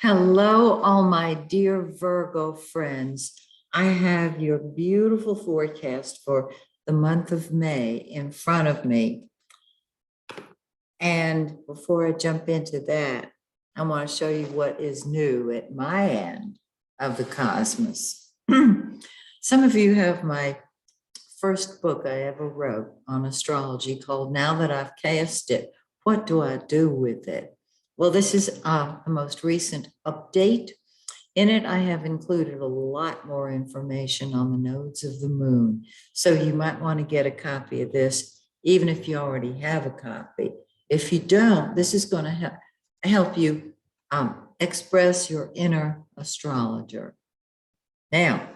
Hello, all my dear Virgo friends. I have your beautiful forecast for the month of May in front of me. And before I jump into that, I want to show you what is new at my end of the cosmos. Some of you have my first book I ever wrote on astrology called Now That I've Cast It, What Do I Do With It? Well, this is the most recent update. In it, I have included a lot more information on the nodes of the moon. So you might want to get a copy of this, even if you already have a copy. If you don't, this is going to help you express your inner astrologer. Now,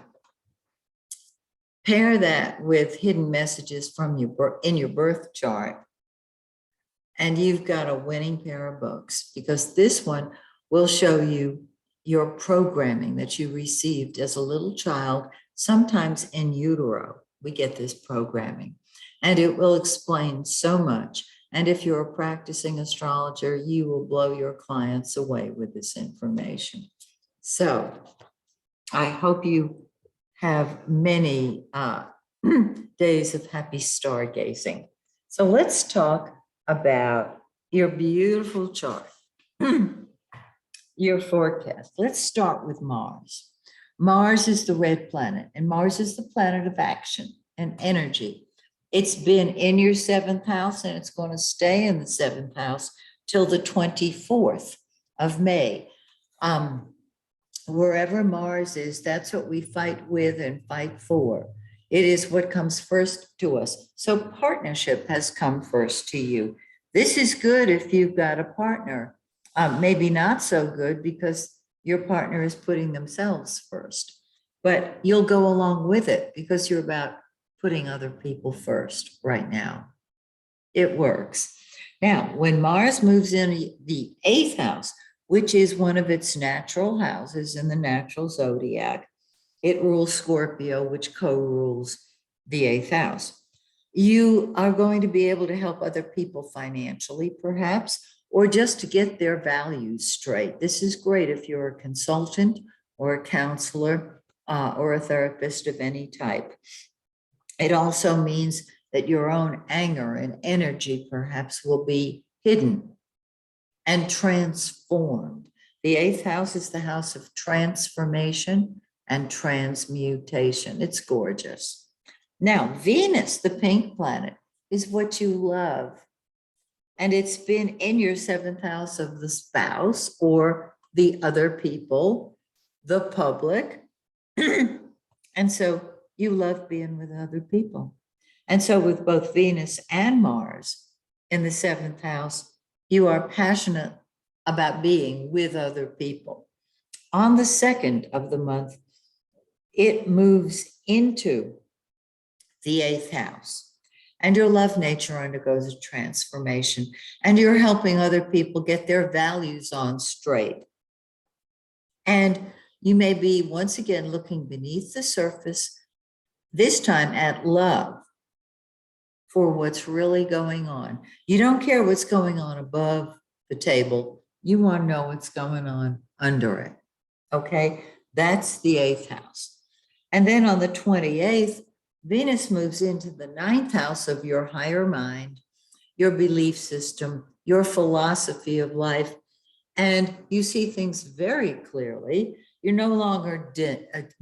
pair that with hidden messages from in your birth chart, and you've got a winning pair of books, because this one will show you your programming that you received as a little child, sometimes in utero. We get this programming, and it will explain so much. And if you're a practicing astrologer, you will blow your clients away with this information. So I hope you have many days of happy stargazing. So let's talk about your beautiful chart, your forecast. Let's start with Mars. Mars is the red planet, and Mars is the planet of action and energy. It's been in your seventh house, and it's going to stay in the seventh house till the 24th of May. Wherever Mars is, that's what we fight with and fight for. It is what comes first to us. So partnership has come first to you. This is good if you've got a partner. Maybe not so good because your partner is putting themselves first. But you'll go along with it because you're about putting other people first right now. It works. Now, when Mars moves in the eighth house, which is one of its natural houses in the natural zodiac, it rules Scorpio, which co-rules the eighth house. You are going to be able to help other people financially, perhaps, or just to get their values straight. This is great if you're a consultant or a counselor or a therapist of any type. It also means that your own anger and energy perhaps will be hidden and transformed. The eighth house is the house of transformation and transmutation. It's gorgeous. Now, Venus, the pink planet, is what you love. And it's been in your seventh house of the spouse or the other people, the public. And so you love being with other people. And so with both Venus and Mars in the seventh house, you are passionate about being with other people. On the second of the month, it moves into the eighth house, and your love nature undergoes a transformation, and you're helping other people get their values on straight. And you may be once again looking beneath the surface, this time at love, for what's really going on. You don't care what's going on above the table. You want to know what's going on under it. Okay, that's the eighth house. And then on the 28th, Venus moves into the ninth house of your higher mind, your belief system, your philosophy of life, and you see things very clearly. You're no longer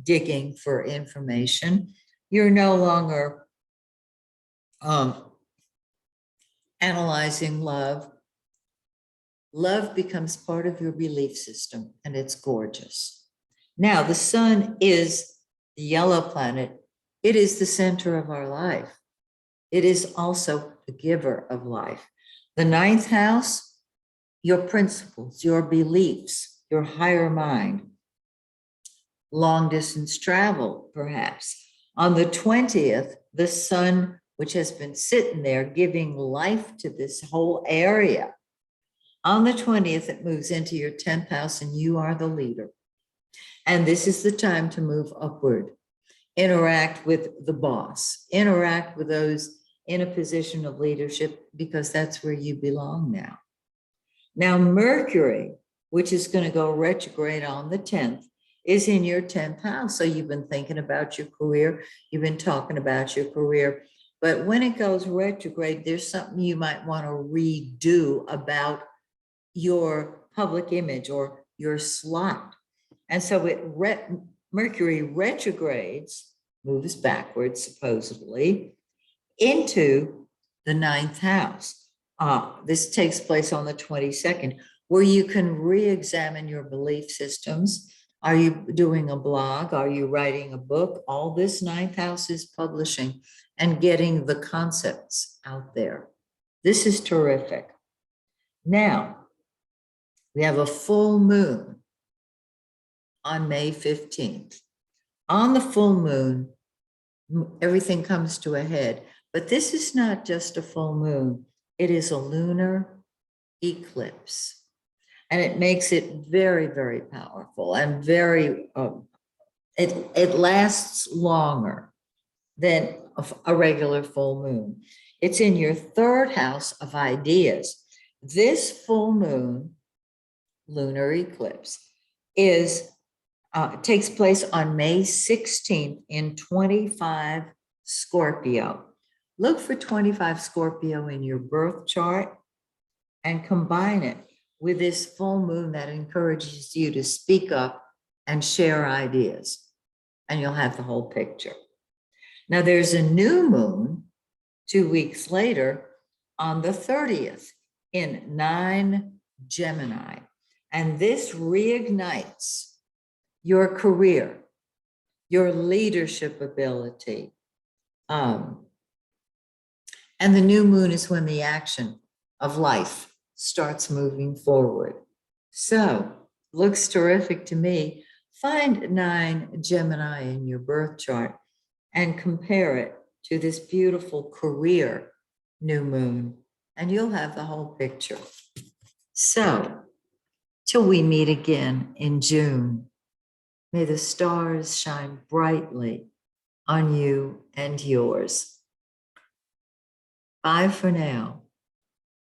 digging for information. You're no longer analyzing love. Love becomes part of your belief system, and it's gorgeous. Now, the sun is the yellow planet. It is the center of our life. It is also the giver of life. The ninth house, your principles, your beliefs, your higher mind, long distance travel, perhaps. On the 20th, the sun, which has been sitting there giving life to this whole area. On the 20th, it moves into your 10th house, and you are the leader. And this is the time to move upward. Interact with the boss, interact with those in a position of leadership, because that's where you belong now. Now, Mercury which is going to go retrograde on the 10th, is in your 10th house. So you've been thinking about your career, you've been talking about your career, but when it goes retrograde, there's something you might want to redo about your public image or your slot. And so Mercury retrogrades, moves backwards supposedly, into the 9th house. This takes place on the 22nd, where you can re-examine your belief systems. Are you doing a blog? Are you writing a book? All this 9th house is publishing and getting the concepts out there. This is terrific. Now, we have a full moon on May 15th. On the full moon, everything comes to a head. But this is not just a full moon. It is a lunar eclipse. And it makes it very, very powerful and very, it lasts longer than a regular full moon. It's in your 3rd house of ideas. This full moon, lunar eclipse, takes place on May 16th in 25 Scorpio. Look for 25 Scorpio in your birth chart and combine it with this full moon that encourages you to speak up and share ideas, and you'll have the whole picture. Now, there's a new moon 2 weeks later on the 30th in 9 Gemini, and this reignites your career, your leadership ability. And the new moon is when the action of life starts moving forward. So, looks terrific to me. Find 9 Gemini in your birth chart and compare it to this beautiful career new moon, and you'll have the whole picture. So, till we meet again in June, may the stars shine brightly on you and yours. Bye for now.